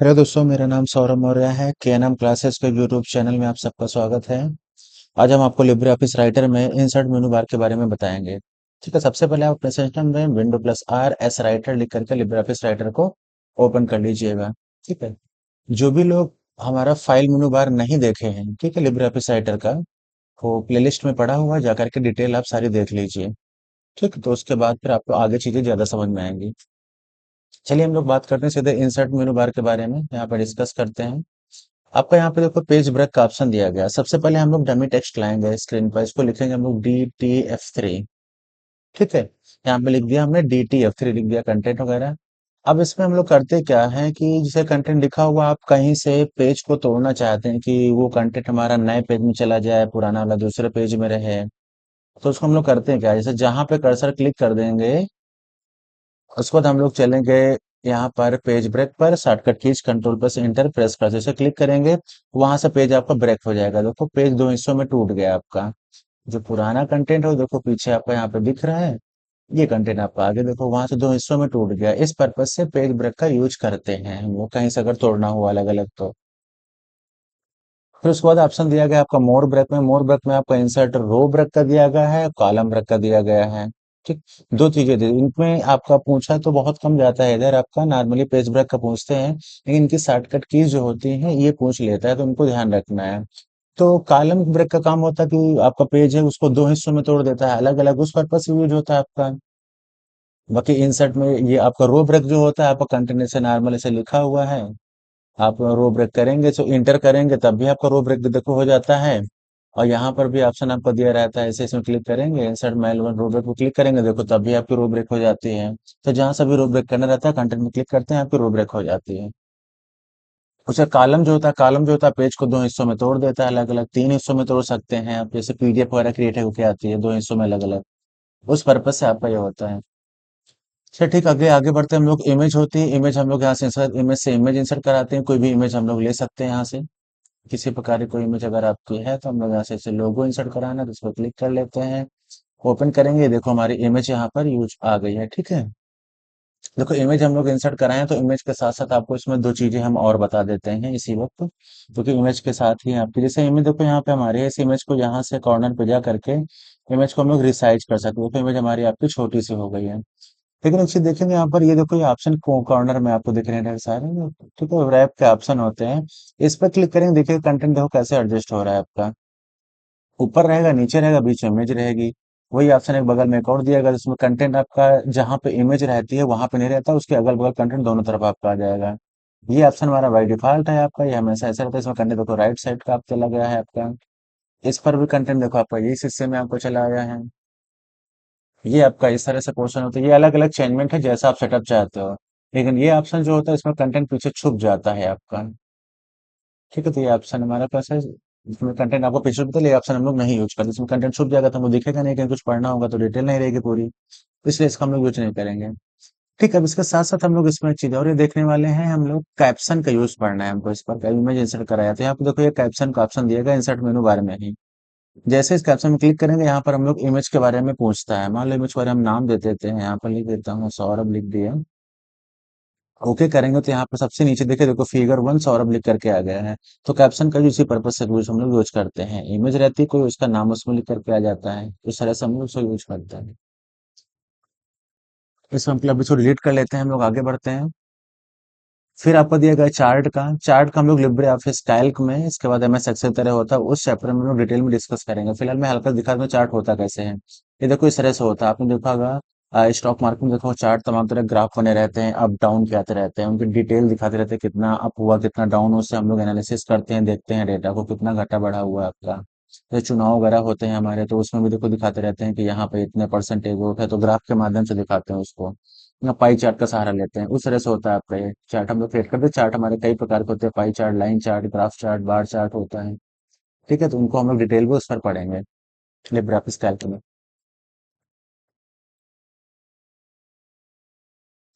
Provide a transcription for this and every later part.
Hello दोस्तों, मेरा नाम सौरभ मौर्य है। के एन एम क्लासेस के यूट्यूब चैनल में आप सबका स्वागत है। आज हम आपको लिब्रे ऑफिस राइटर में इंसर्ट मेनू बार के बारे में बताएंगे। ठीक है, सबसे पहले आप अपने सिस्टम में window plus R S writer लिख करके लिब्रे ऑफिस राइटर को ओपन कर लीजिएगा। ठीक है, जो भी लोग हमारा फाइल मेनू बार नहीं देखे हैं, ठीक है, लिब्रे ऑफिस राइटर का, वो प्लेलिस्ट में पड़ा हुआ है, जा करके डिटेल आप सारी देख लीजिए। ठीक, तो उसके बाद फिर आपको आगे चीजें ज्यादा समझ में आएंगी। चलिए हम लोग बात करते हैं सीधे इंसर्ट मेनू बार के बारे में, यहाँ पर डिस्कस करते हैं। आपका यहाँ पे देखो पेज ब्रेक का ऑप्शन दिया गया है। सबसे पहले हम लोग डमी टेक्स्ट लाएंगे स्क्रीन पर, इसको लिखेंगे हम लोग DTF3। ठीक है, यहाँ पे लिख दिया हमने DTF3, लिख दिया कंटेंट वगैरह। अब इसमें हम लोग करते क्या है कि जैसे कंटेंट लिखा हुआ, आप कहीं से पेज को तोड़ना चाहते हैं कि वो कंटेंट हमारा नए पेज में चला जाए, पुराना वाला दूसरे पेज में रहे, तो उसको हम लोग करते हैं क्या, जैसे जहां पे कर्सर क्लिक कर देंगे, उसके बाद हम लोग चलेंगे यहाँ पर पेज ब्रेक पर, shortcut keys control plus enter press कर जैसे क्लिक करेंगे, वहां से पेज आपका ब्रेक हो जाएगा। देखो पेज दो हिस्सों में टूट गया आपका। जो पुराना कंटेंट है वो देखो पीछे आपका यहाँ पे दिख रहा है, ये कंटेंट आपका आगे देखो वहां से दो हिस्सों में टूट गया। इस पर्पज से पेज ब्रेक का यूज करते हैं हम लोग, कहीं से अगर तोड़ना हुआ अलग अलग तो। फिर उसके बाद ऑप्शन दिया गया आपका मोर ब्रेक में। मोर ब्रेक में आपका इंसर्ट रो ब्रेक का दिया गया है, कॉलम ब्रेक का दिया गया है। ठीक, दो चीजें थी इनमें। आपका पूछा तो बहुत कम जाता है इधर, आपका नॉर्मली पेज ब्रेक का पूछते हैं, लेकिन इनकी शॉर्टकट कीज जो होती हैं ये पूछ लेता है, तो उनको ध्यान रखना है। तो कॉलम ब्रेक का काम होता है कि आपका पेज है उसको दो हिस्सों में तोड़ देता है अलग अलग, उस पर्पज से यूज होता है आपका। बाकी इंसर्ट में ये आपका रो ब्रेक जो होता है, आपका कंटेंट ऐसे नॉर्मल ऐसे लिखा हुआ है, आप रो ब्रेक करेंगे तो इंटर करेंगे तब भी आपका रो ब्रेक देखो हो जाता है। और यहाँ पर भी ऑप्शन आपको दिया रहता है, ऐसे इसमें क्लिक करेंगे, insert mail one row break को क्लिक करेंगे, देखो तब भी आपकी रो ब्रेक हो जाती है। तो जहां से भी रो ब्रेक करना रहता है कंटेंट में क्लिक करते हैं, आपकी रो ब्रेक हो जाती है। उसे कॉलम जो होता है, कॉलम जो होता है पेज को दो हिस्सों में तोड़ देता है, अलग अलग तीन हिस्सों में तोड़ सकते हैं आप, जैसे पीडीएफ वगैरह क्रिएट होकर आती है दो हिस्सों में अलग अलग, उस पर्पज से आपका ये होता है। अच्छा ठीक, आगे आगे बढ़ते हैं हम लोग। इमेज होती है, इमेज हम लोग यहाँ से इंसर्ट, इमेज से इमेज इंसर्ट कराते हैं, कोई भी इमेज हम लोग ले सकते हैं यहाँ से। किसी प्रकार की कोई इमेज अगर आपकी है तो हम लोग यहाँ से इसे लोगो इंसर्ट कराना है तो इस पर क्लिक कर लेते हैं। ओपन करेंगे, देखो हमारी इमेज यहाँ पर यूज आ गई है। ठीक है, देखो इमेज हम लोग इंसर्ट कराए हैं, तो इमेज के साथ साथ आपको इसमें दो चीजें हम और बता देते हैं इसी वक्त, क्योंकि इमेज के साथ ही आपकी जैसे इमेज देखो यहाँ पे हमारी है, इस इमेज को यहाँ से कॉर्नर पे जा करके इमेज को हम लोग रिसाइज कर सकते हैं, तो इमेज हमारी आपकी छोटी सी हो गई है। लेकिन एक चीज देखेंगे यहाँ पर, ये देखो ये ऑप्शन कॉर्नर में आपको दिख रहे हैं ढेर सारे, ठीक है, रैप के ऑप्शन होते हैं। इस पर क्लिक करेंगे, देखिए कंटेंट देखो कैसे एडजस्ट हो रहा है आपका, ऊपर रहेगा नीचे रहेगा बीच में इमेज रहेगी। वही ऑप्शन एक बगल में एक और दिया गया जिसमें कंटेंट आपका जहाँ पे इमेज रहती है वहां पे नहीं रहता, उसके अगल बगल कंटेंट दोनों तरफ आपका आ जाएगा। ये ऑप्शन हमारा बाई डिफॉल्ट है आपका, ये हमेशा ऐसा रहता है। इसमें कंटेंट देखो राइट साइड का आप चला गया है आपका, इस पर भी कंटेंट देखो आपका इस हिस्से में आपको चला आया है। ये आपका इस तरह से पोर्शन होता है, ये अलग अलग चेंजमेंट है जैसा आप सेटअप चाहते हो। लेकिन ये ऑप्शन जो होता है इसमें कंटेंट पीछे छुप जाता है आपका। ठीक है, तो ये ऑप्शन हमारे पास है, इसमें कंटेंट आपको पीछे छुपता है, ये ऑप्शन हम लोग नहीं यूज करते। इसमें कंटेंट छुप जाएगा तो हमको दिखेगा नहीं, कहीं कुछ पढ़ना होगा तो डिटेल नहीं रहेगी पूरी, इसलिए इसका हम लोग यूज नहीं करेंगे। ठीक है, अब इसके साथ साथ हम लोग इसमें एक चीज और ये देखने वाले हैं, हम लोग कैप्शन का यूज पढ़ना है हमको। इस पर इमेज इंसर्ट कराया तो यहाँ पे देखो ये कैप्शन का ऑप्शन दिएगा इंसर्ट मेनू बार में ही। जैसे इस कैप्शन में क्लिक करेंगे, यहाँ पर हम लोग इमेज के बारे में पूछता है, मान लो इमेज के बारे में हम नाम दे देते हैं, यहाँ पर लिख देता हूँ सौरभ, लिख दिया। ओके करेंगे तो यहाँ पर सबसे नीचे देखे देखो फिगर वन सौरभ लिख करके आ गया है। तो कैप्शन का इसी पर्पज से यूज हम लोग यूज करते हैं, इमेज रहती है कोई उसका नाम उसमें लिख करके आ जाता है, इस तरह से हम लोग उसको यूज करते हैं। इसमें मतलब इसको डिलीट कर लेते हैं, हम लोग आगे बढ़ते हैं। फिर आपको दिया गया चार्ट का हम लोग लिब्रे ऑफिस कैल्क में, इसके बाद एमएस एक्सेल तरह होता है, उस चैप्टर में हम लोग डिटेल में डिस्कस करेंगे। फिलहाल मैं हल्का दिखा दूं चार्ट होता कैसे है। ये देखो इस तरह से होता है, आपने देखा होगा स्टॉक मार्केट में देखो चार्ट तमाम तरह ग्राफ बने रहते हैं, अप डाउन के आते रहते हैं, उनकी डिटेल दिखाते रहते हैं, कितना अप हुआ कितना डाउन, उससे हम लोग एनालिसिस करते हैं, देखते हैं डेटा को कितना घटा बढ़ा हुआ है आपका। जैसे चुनाव वगैरह होते हैं हमारे, तो उसमें भी देखो दिखाते रहते हैं कि यहाँ पे इतने परसेंटेज वोट है, तो ग्राफ के माध्यम से दिखाते हैं उसको, ना पाई चार्ट का सहारा लेते हैं। उस तरह से होता है आपका ये चार्ट हम लोग क्रिएट करते हैं। चार्ट हमारे कई प्रकार के होते हैं, pie chart, line chart, graph chart, bar chart होता है। ठीक है, तो उनको हम लोग डिटेल में उस पर पढ़ेंगे लिब्रियोफिस कैल्क में।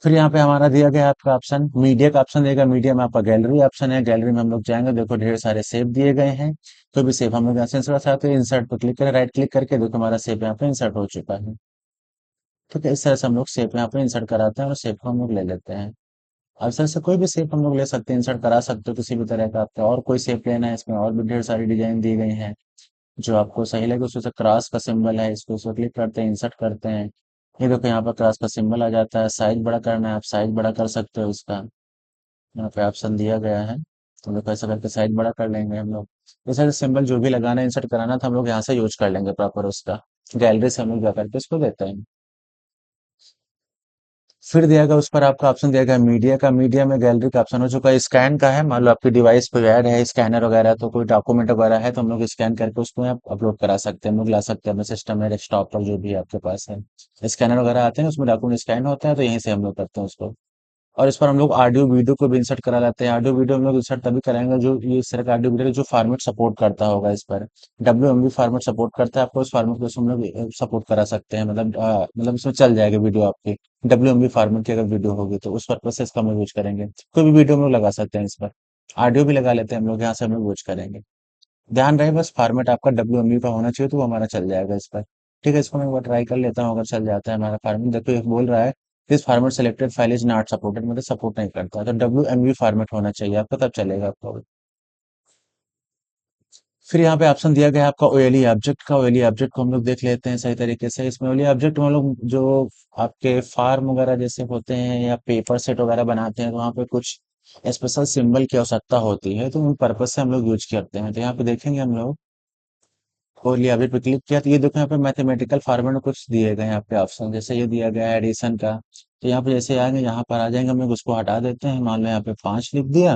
फिर यहाँ पे हमारा दिया गया है आपका ऑप्शन मीडिया का ऑप्शन देगा, मीडिया में आपका गैलरी ऑप्शन है, गैलरी में हम लोग जाएंगे, देखो ढेर सारे सेव दिए गए हैं। तो भी सेव हम लोग यहाँ से इंसर्ट चाहते हैं, इंसर्ट पर क्लिक करें, राइट क्लिक करके देखो हमारा सेव यहाँ पे इंसर्ट हो चुका है। ठीक है, इस तरह से हम लोग सेव यहाँ पे इंसर्ट कराते हैं और सेव को हम लोग ले लेते हैं। अब सर से कोई भी शेप हम लोग ले सकते हैं, इंसर्ट करा सकते हो किसी भी तरह का आपका, और कोई शेप लेना है इसमें और भी ढेर सारी डिजाइन दी गई हैं। जो आपको सही लगे उसमें से क्रॉस का सिंबल है, इसको उसको क्लिक करते हैं, इंसर्ट करते हैं। ये देखो यहाँ पर क्रॉस का सिंबल आ जाता है। साइज बड़ा करना है, आप साइज बड़ा कर सकते हो इसका। यहाँ पे ऑप्शन दिया गया है, तो देखो ऐसा करके साइज बड़ा कर लेंगे हम लोग। जैसे सिंबल जो भी लगाना है, इंसर्ट कराना था, हम लोग यहाँ से यूज कर लेंगे प्रॉपर उसका। गैलरी से हम लोग जा करके इसको देते हैं। फिर दिया गया उस पर आपका ऑप्शन दिया गया मीडिया का। मीडिया में गैलरी का ऑप्शन हो चुका है। स्कैन का है, मान लो आपकी डिवाइस पे ऐड है स्कैनर वगैरह, तो कोई डॉक्यूमेंट वगैरह है तो हम लोग स्कैन करके उसको आप अपलोड करा सकते हैं, हम लोग ला सकते हैं अपने सिस्टम में, डेस्कटॉप पर जो भी आपके पास है। स्कैनर वगैरह आते हैं उसमें डॉक्यूमेंट स्कैन होते हैं, तो यहीं से हम लोग करते हैं उसको। और इस पर हम लोग ऑडियो वीडियो को भी इंसर्ट करा लेते हैं। ऑडियो वीडियो हम लोग इंसर्ट तभी कराएंगे जो ये इस तरह का ऑडियो वीडियो जो फॉर्मेट सपोर्ट करता होगा इस पर। WMV फॉर्मेट सपोर्ट करता है, आपको उस फॉर्मेट को हम लोग सपोर्ट करा सकते हैं, मतलब इसमें चल जाएगा वीडियो आपकी। WMV फॉर्मेट की अगर वीडियो होगी तो उस पर्पज से इसका हम लोग यूज करेंगे। कोई भी वीडियो हम लोग लगा सकते हैं इस पर। ऑडियो भी लगा लेते हैं हम लोग, यहाँ से हम लोग यूज करेंगे। ध्यान रहे बस फॉर्मेट आपका WMV का होना चाहिए, तो वो हमारा चल जाएगा इस पर। ठीक है, इसको मैं एक बार ट्राई कर लेता हूँ, अगर चल जाता है हमारा फॉर्मेट। देखो ये बोल रहा है this format selected file is not supported, मतलब सपोर्ट नहीं करता, तो WMV फॉर्मेट होना चाहिए आपका, तब चलेगा आपका। फिर यहाँ पे ऑप्शन दिया गया है आपका ओएलई ऑब्जेक्ट का। ओएलई ऑब्जेक्ट को हम लोग देख लेते हैं सही तरीके से। इसमें ओएलई ऑब्जेक्ट हम लोग जो आपके फार्म वगैरह जैसे होते हैं या पेपर सेट वगैरह बनाते हैं, तो वहाँ पे कुछ स्पेशल सिंबल की आवश्यकता होती है, तो उन पर्पज से हम लोग यूज करते हैं। तो यहाँ पे देखेंगे हम लोग, और लिया अभी पे क्लिक किया तो ये देखो यहाँ पे मैथमेटिकल फॉर्मूला में कुछ दिए गए हैं यहाँ पे ऑप्शन, जैसे ये दिया गया है एडिशन का। तो यहाँ पे जैसे आएंगे, यहाँ पर आ जाएंगे, हम लोग उसको हटा देते हैं। मान लो यहाँ पे 5 लिख दिया,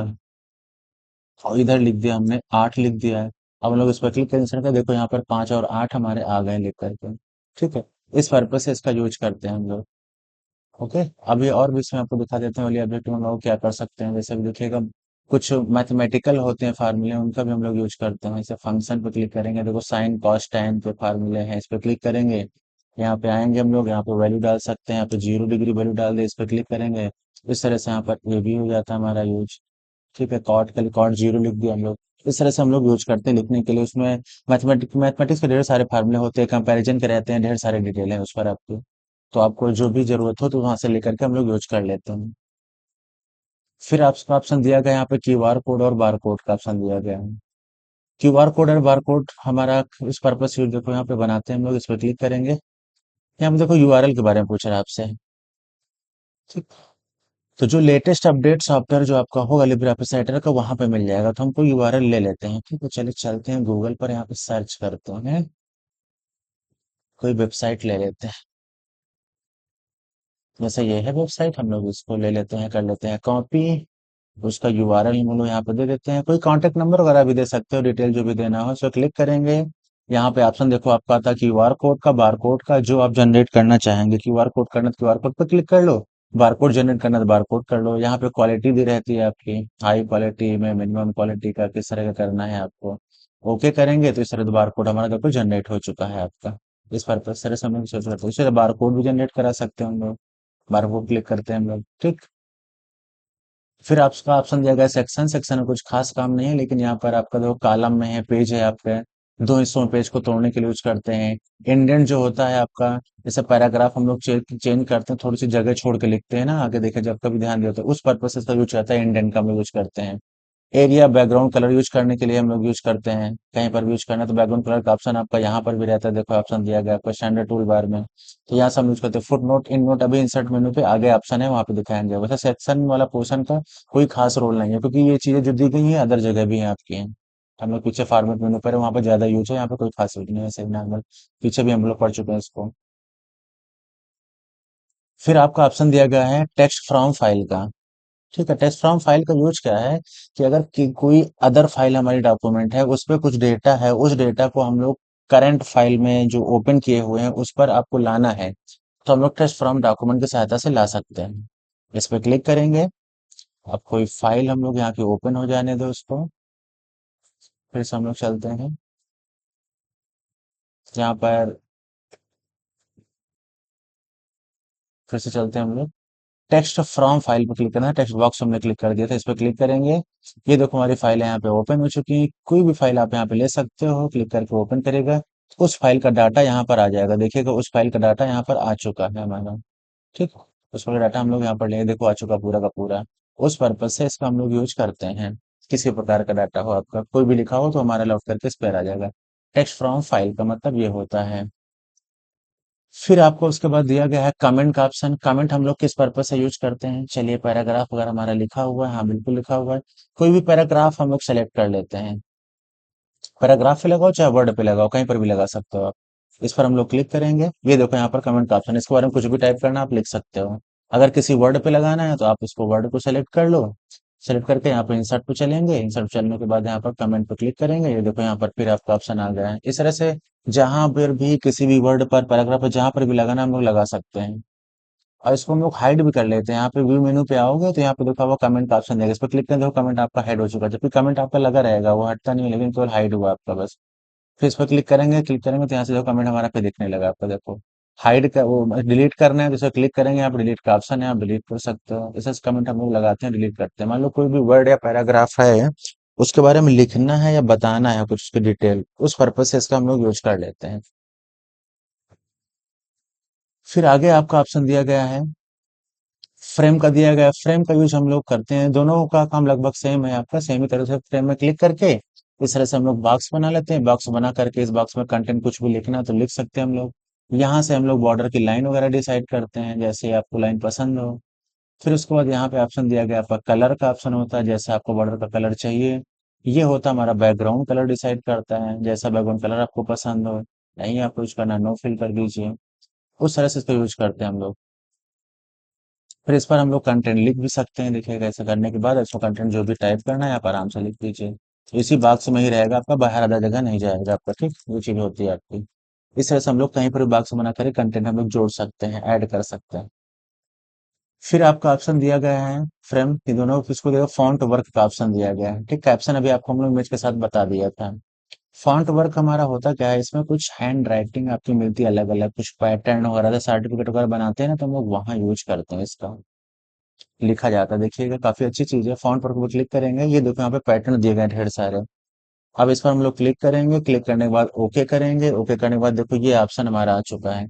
और इधर लिख दिया हमने 8 लिख दिया है। अब हम लोग इस पर क्लिक करेंगे का, देखो यहाँ पर 5 और 8 हमारे आ गए लिख करके। ठीक है, इस पर्पज से इसका यूज करते हैं हम लोग। ओके, अभी और भी इसमें आपको दिखा देते हैं वाली ऑब्जेक्ट में हम लोग क्या कर सकते हैं। जैसे अभी देखिएगा, कुछ मैथमेटिकल होते हैं फार्मूले, उनका भी हम लोग यूज करते हैं। जैसे फंक्शन पे क्लिक करेंगे, देखो साइन कॉस tan पे फार्मूले हैं, इस पे क्लिक करेंगे। यहाँ पे आएंगे हम लोग, यहाँ पे वैल्यू डाल सकते हैं, यहाँ पे 0 डिग्री वैल्यू डाल दे, इस पे क्लिक करेंगे। इस तरह से यहाँ पर ये भी हो जाता है हमारा यूज। ठीक है, कॉट के लिए कॉट 0 लिख दिया हम लोग। इस तरह से हम लोग यूज करते हैं लिखने के लिए। उसमें मैथमेटिक्स के ढेर सारे फार्मूले होते हैं, कंपैरिजन के रहते हैं, ढेर सारे डिटेल है उस पर आपको। तो आपको जो भी जरूरत हो तो वहां से लेकर के हम लोग यूज कर लेते हैं। फिर आपका ऑप्शन दिया गया है यहाँ पे क्यूआर कोड और बार कोड का ऑप्शन दिया गया है। क्यूआर कोड और बार कोड हमारा इस पर्पज से देखो यहाँ पे बनाते हैं हम लोग, इस पर क्लिक करेंगे। यहाँ पे देखो यूआरएल के बारे में पूछ रहा है आपसे। ठीक, तो जो लेटेस्ट अपडेट सॉफ्टवेयर जो आपका होगा लिब्रे ऑफिस राइटर का, वहां पे मिल जाएगा, तो हमको यूआरएल ले लेते हैं। ठीक है, चलिए चलते हैं गूगल पर, यहाँ पे सर्च करते हैं, कोई वेबसाइट ले लेते हैं। जैसे ये है वेबसाइट, हम लोग इसको ले लेते हैं, कर लेते हैं कॉपी। उसका यूआरएल हम लोग यहाँ पे दे देते हैं। कोई कांटेक्ट नंबर वगैरह भी दे सकते हो, डिटेल जो भी देना हो, इस पर क्लिक करेंगे। यहाँ पे ऑप्शन देखो आपका आता है क्यूआर कोड का, बार कोड का, जो आप जनरेट करना चाहेंगे। क्यूआर कोड करना तो क्यूआर कोड पर क्लिक कर लो, बार कोड जनरेट करना तो बार कोड कर लो। यहाँ पे क्वालिटी दी रहती है आपकी, हाई क्वालिटी में, मिनिमम क्वालिटी का, किस तरह का करना है आपको। ओके करेंगे तो इस तरह बार कोड हमारा देखो जनरेट हो चुका है आपका। इस पर तरह से हम लोग सोच रहे थे, इससे बार कोड भी जनरेट करा सकते हैं हम लोग। बार कोड क्लिक करते हैं हम लोग। ठीक, फिर आपका ऑप्शन दिया गया सेक्शन। सेक्शन में कुछ खास काम नहीं है, लेकिन यहाँ पर आपका देखो कॉलम में है, पेज है आपका, दो हिस्सों में पेज को तोड़ने के लिए यूज करते हैं। इंडेंट जो होता है आपका, जैसे पैराग्राफ हम लोग चेंज करते हैं, थोड़ी सी जगह छोड़ के लिखते हैं ना, आगे देखे जब कभी ध्यान दिया तो उस पर्पज से इसका यूज करता है, इंडेंट का हम लोग यूज करते हैं। एरिया बैकग्राउंड कलर यूज करने के लिए हम लोग यूज करते हैं, कहीं पर भी यूज करना है तो बैकग्राउंड कलर का ऑप्शन आपका यहाँ पर भी रहता है। देखो ऑप्शन दिया गया आपको स्टैंडर्ड टूल बार में, तो यहाँ से हम यूज करते हैं। फुट नोट, इन नोट अभी इंसर्ट मेनू पे आगे ऑप्शन है, वहाँ पे दिखाएंगे। वैसे सेक्शन वाला पोर्शन का कोई खास रोल नहीं है, क्योंकि ये चीजें जो दी गई है अदर जगह भी हैं आपकी हैं। हम लोग पीछे फॉर्मेट मेनू पर है, वहाँ पर ज्यादा यूज है, यहाँ पे कोई खास यूज नहीं है, सही नॉर्मल। पीछे भी हम लोग पढ़ चुके हैं इसको। फिर आपका ऑप्शन दिया गया है टेक्स्ट फ्रॉम फाइल का। ठीक है, टेक्स्ट फ्रॉम फाइल का यूज क्या है कि अगर कोई अदर फाइल हमारी डॉक्यूमेंट है, उस पर कुछ डेटा है, उस डेटा को हम लोग करंट फाइल में जो ओपन किए हुए हैं उस पर आपको लाना है, तो हम लोग टेक्स्ट फ्रॉम डॉक्यूमेंट की सहायता से ला सकते हैं। इस पर क्लिक करेंगे, अब कोई फाइल हम लोग यहाँ की ओपन हो जाने दो उसको। फिर से हम लोग चलते हैं यहाँ पर, फिर से चलते हैं हम लोग, टेक्स्ट फ्रॉम फाइल पे क्लिक करना है। टेक्स्ट बॉक्स हमने क्लिक कर दिया था, इस पर क्लिक करेंगे। ये देखो हमारी फाइल यहाँ पे ओपन हो चुकी है। कोई भी फाइल आप यहाँ पे ले सकते हो, क्लिक करके ओपन करेगा, उस फाइल का डाटा यहाँ पर आ जाएगा। देखिएगा उस फाइल का डाटा यहाँ पर आ चुका है हमारा। ठीक, उस फाइल का डाटा हम लोग यहाँ पर लेंगे, देखो आ चुका पूरा का पूरा। उस पर्पज से इसका हम लोग यूज करते हैं। किसी प्रकार का डाटा हो आपका, कोई भी लिखा हो तो हमारा लॉक करके इस पर आ जाएगा। टेक्स्ट फ्रॉम फाइल का मतलब ये होता है। फिर आपको उसके बाद दिया गया है कमेंट का ऑप्शन। कमेंट हम लोग किस पर्पज से यूज करते हैं, चलिए पैराग्राफ अगर हमारा लिखा हुआ है, हाँ बिल्कुल लिखा हुआ है, कोई भी पैराग्राफ हम लोग सेलेक्ट कर लेते हैं। पैराग्राफ पे लगाओ चाहे वर्ड पे लगाओ, कहीं पर भी लगा सकते हो आप। इस पर हम लोग क्लिक करेंगे, ये देखो यहाँ पर कमेंट का ऑप्शन, इसके बारे में कुछ भी टाइप करना आप लिख सकते हो। अगर किसी वर्ड पे लगाना है तो आप उसको वर्ड को सेलेक्ट कर लो। सेलेक्ट करके यहाँ पर इंसर्ट पे चलेंगे, इंसर्ट चलने के बाद यहाँ पर कमेंट पे क्लिक करेंगे, ये देखो यहाँ पर फिर आपका ऑप्शन आ गया है। इस तरह से जहां पर भी किसी भी वर्ड पर पैराग्राफ पर जहां पर भी लगाना हम लोग लगा सकते हैं। और इसको हम लोग हाइड भी कर लेते हैं। यहाँ पे व्यू मेनू पे आओगे तो यहाँ पे देखा हुआ कमेंट का ऑप्शन देगा, इस पर क्लिक करें तो कमेंट आपका हाइड हो चुका है, जबकि कमेंट आपका लगा रहेगा, वो हटता नहीं है, लेकिन केवल हाइड हुआ आपका बस। फिर इस पर क्लिक करेंगे तो यहाँ से देखो कमेंट हमारा पे दिखने लगा आपका, देखो। हाइड का वो डिलीट करना है तो इस पर क्लिक करेंगे, यहाँ पे डिलीट का ऑप्शन है, आप डिलीट कर सकते हो। ऐसे कमेंट हम लोग लगाते हैं, डिलीट करते हैं। मान लो कोई भी वर्ड या पैराग्राफ है, उसके बारे में लिखना है या बताना है कुछ उसकी डिटेल, उस पर्पज से इसका हम लोग यूज कर लेते हैं। फिर आगे आपका ऑप्शन दिया गया है फ्रेम का, दिया गया फ्रेम का यूज हम लोग करते हैं। दोनों का काम लगभग सेम है आपका, सेम ही तरह से फ्रेम में क्लिक करके इस तरह से हम लोग बॉक्स बना लेते हैं। बॉक्स बना करके इस बॉक्स में कंटेंट कुछ भी लिखना है तो लिख सकते हैं हम लोग। यहाँ से हम लोग बॉर्डर की लाइन वगैरह डिसाइड करते हैं, जैसे आपको लाइन पसंद हो। फिर उसके बाद यहाँ पे ऑप्शन दिया गया आपका कलर का ऑप्शन होता है, जैसे आपको बॉर्डर का कलर चाहिए। ये होता है हमारा बैकग्राउंड कलर, डिसाइड करता है जैसा बैकग्राउंड कलर आपको पसंद हो। नहीं आपको यूज करना, नो फिल कर दीजिए। उस तरह से इसको यूज करते हैं हम लोग। फिर इस पर हम लोग कंटेंट लिख भी सकते हैं, देखिएगा ऐसा करने के बाद इसको कंटेंट जो भी टाइप करना है आप आराम से लिख दीजिए। इसी बॉक्स में ही रहेगा आपका, बाहर आधा जगह नहीं जाएगा आपका, ठीक, वो चीज होती है आपकी। इस तरह से हम लोग कहीं पर भी बॉक्स बना कर कंटेंट हम लोग जोड़ सकते हैं, ऐड कर सकते हैं। फिर आपका ऑप्शन दिया गया है फ्रेम, ये दोनों इसको देखो फॉन्ट वर्क का ऑप्शन दिया गया है, ठीक। कैप्शन अभी आपको हम लोग इमेज के साथ बता दिया था। फॉन्ट वर्क हमारा होता क्या है, इसमें कुछ हैंड राइटिंग आपकी मिलती है अलग अलग, कुछ पैटर्न वगैरह सर्टिफिकेट वगैरह बनाते हैं ना, तो हम लोग वहाँ यूज करते हैं इसका, लिखा जाता है। देखिएगा काफी अच्छी चीज है। फॉन्ट पर क्लिक करेंगे, ये देखो यहाँ पे पैटर्न दिए गए हैं ढेर सारे। अब इस पर हम लोग क्लिक करेंगे, क्लिक करने के बाद ओके करेंगे, ओके करने के बाद देखो ये ऑप्शन हमारा आ चुका है।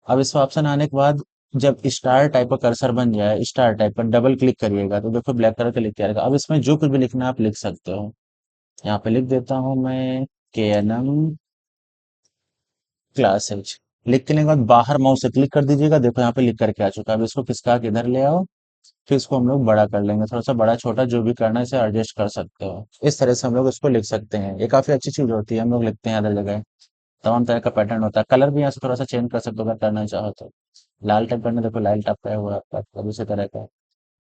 अब इस ऑप्शन आने के बाद जब स्टार टाइप का कर्सर बन जाए, स्टार टाइप पर डबल क्लिक करिएगा तो देखो ब्लैक कलर का लिख के आएगा। अब इसमें जो कुछ भी लिखना है आप लिख सकते हो। यहाँ पे लिख देता हूँ मैं, KNM क्लासेज। लिख के बाद बाहर माउस से क्लिक कर दीजिएगा, देखो यहाँ पे लिख करके आ चुका है। अब इसको खिसका के इधर ले आओ, फिर इसको हम लोग बड़ा कर लेंगे, थोड़ा सा बड़ा छोटा जो भी करना है इसे एडजस्ट कर सकते हो। इस तरह से हम लोग इसको लिख सकते हैं, ये काफी अच्छी चीज होती है, हम लोग लिखते हैं हर जगह। तमाम तरह का पैटर्न होता है, कलर भी यहाँ से थोड़ा सा चेंज कर सकते हो अगर करना चाहो तो। लाल टाइप करना, देखो लाल टाइप का है हुआ आपका, अब इसी तरह का।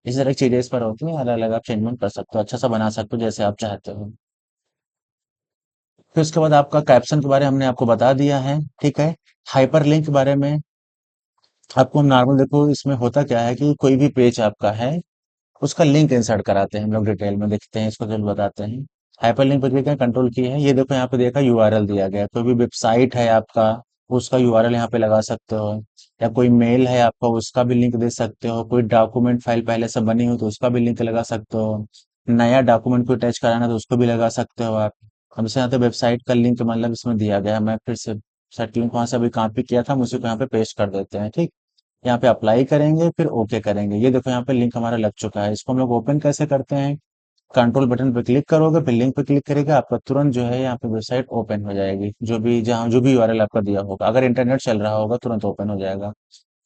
इसी तरह की चीजें इस पर होती हैं, अलग अलग आप चेंजमेंट कर सकते हो, अच्छा सा बना सकते हो जैसे आप चाहते हो। फिर उसके बाद आपका कैप्शन के बारे में हमने आपको बता दिया है, ठीक है। हाइपर लिंक के बारे में आपको हम नॉर्मल, देखो इसमें होता क्या है कि कोई भी पेज आपका है उसका लिंक इंसर्ट कराते हैं हम लोग, डिटेल में देखते हैं, इसको जब बताते हैं। हाइपरलिंक पर क्लिक करें, कंट्रोल की है, ये देखो यहाँ पे देखा यूआरएल दिया गया है। कोई भी वेबसाइट है आपका, उसका यूआरएल यहाँ पे लगा सकते हो। या कोई मेल है आपका, उसका भी लिंक दे सकते हो। कोई डॉक्यूमेंट फाइल पहले से बनी हो तो उसका भी लिंक लगा सकते हो। नया डॉक्यूमेंट को अटैच कराना है तो उसको भी लगा सकते हो आप। अब जैसे यहाँ पे वेबसाइट का लिंक मतलब इसमें दिया गया है, मैं फिर से सेट लिंक वहां से अभी कॉपी किया था, हम उसी को यहाँ पे पेस्ट कर देते हैं, ठीक। यहाँ पे अप्लाई करेंगे, फिर ओके करेंगे, ये देखो यहाँ पे लिंक हमारा लग चुका है। इसको हम लोग ओपन कैसे करते हैं, कंट्रोल बटन पे क्लिक करोगे, फिर लिंक पे क्लिक करेगा, आपका तुरंत जो है यहाँ पे वेबसाइट ओपन हो जाएगी, जो भी जहाँ जो भी यूआरएल आपका दिया होगा। अगर इंटरनेट चल रहा होगा तुरंत ओपन हो जाएगा।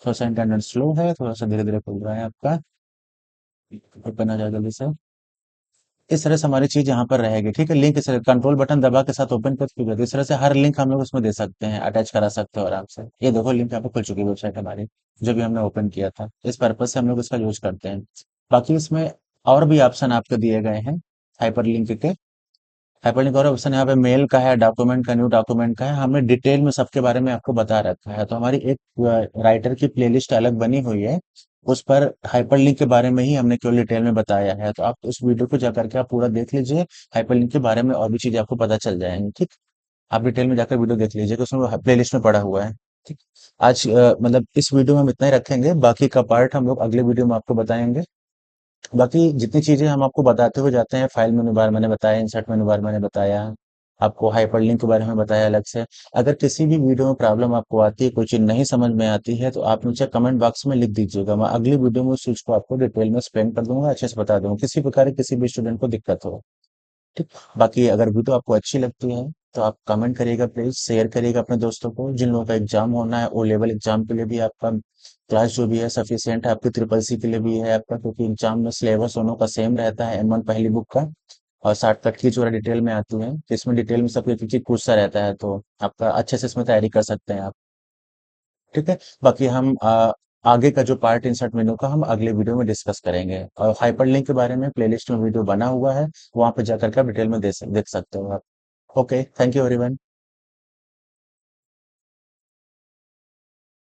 थोड़ा सा इंटरनेट स्लो है, थोड़ा सा धीरे धीरे खुल रहा है आपका, ओपन हो जाएगा जल्दी से। इस तरह से हमारी चीज यहाँ पर रहेगी, ठीक है। लिंक इस तरह कंट्रोल बटन दबा के साथ ओपन कर दीजिए। इस तरह से हर लिंक हम लोग उसमें दे सकते हैं, अटैच करा सकते हो आराम से। ये देखो लिंक यहाँ पे खुल चुकी है वेबसाइट हमारी, जो भी हमने ओपन किया था। इस पर्पज से हम लोग इसका यूज करते हैं। बाकी इसमें और भी ऑप्शन आपको दिए गए हैं हाइपर लिंक के। हाइपरलिंक और ऑप्शन यहाँ पे मेल का है, डॉक्यूमेंट का, न्यू डॉक्यूमेंट का है, हमने डिटेल में सबके बारे में आपको बता रखा है। तो हमारी एक राइटर की प्लेलिस्ट अलग बनी हुई है, उस पर हाइपरलिंक के बारे में ही हमने केवल डिटेल में बताया है। तो आप उस वीडियो को जाकर के आप पूरा देख लीजिए, हाइपरलिंक के बारे में और भी चीजें आपको पता चल जाएंगी, ठीक। आप डिटेल में जाकर वीडियो देख लीजिए, उसमें प्लेलिस्ट में पड़ा हुआ है, ठीक। आज मतलब इस वीडियो में हम इतना ही रखेंगे, बाकी का पार्ट हम लोग अगले वीडियो में आपको बताएंगे। बाकी जितनी चीजें हम आपको बताते हुए जाते हैं, फाइल मेनू बार मैंने बताया, इंसर्ट मेनू बार मैंने बताया, आपको हाइपरलिंक के बारे में बताया अलग से। अगर किसी भी वीडियो में प्रॉब्लम आपको आती है, कोई चीज नहीं समझ में आती है, तो आप नीचे कमेंट बॉक्स में लिख दीजिएगा। मैं अगली वीडियो में उस चीज को आपको डिटेल में एक्सप्लेन कर दूंगा, अच्छे से बता दूंगा, किसी प्रकार की किसी भी स्टूडेंट को दिक्कत हो। ठीक। बाकी अगर वीडियो आपको अच्छी लगती है तो आप कमेंट करिएगा, प्लीज शेयर करिएगा अपने दोस्तों को। जिन लोगों का एग्जाम होना है, ओ लेवल एग्जाम के लिए भी आपका क्लास जो भी है सफिशियंट है, आपकी ट्रिपल सी के लिए भी है आपका, क्योंकि एग्जाम में सिलेबस दोनों का सेम रहता है, M1 पहली बुक का। और शॉर्टकट की जो डिटेल में आती है, तो इसमें डिटेल में सब एक एक पूछता रहता है, तो आपका अच्छे से इसमें तैयारी कर सकते हैं आप। ठीक है। बाकी हम आगे का जो पार्ट इंसर्ट मेनू का हम अगले वीडियो में डिस्कस करेंगे, और हाइपरलिंक के बारे में प्लेलिस्ट में वीडियो बना हुआ है, वहां पे जाकर के आप डिटेल में देख सकते हो आप। Okay, thank you everyone.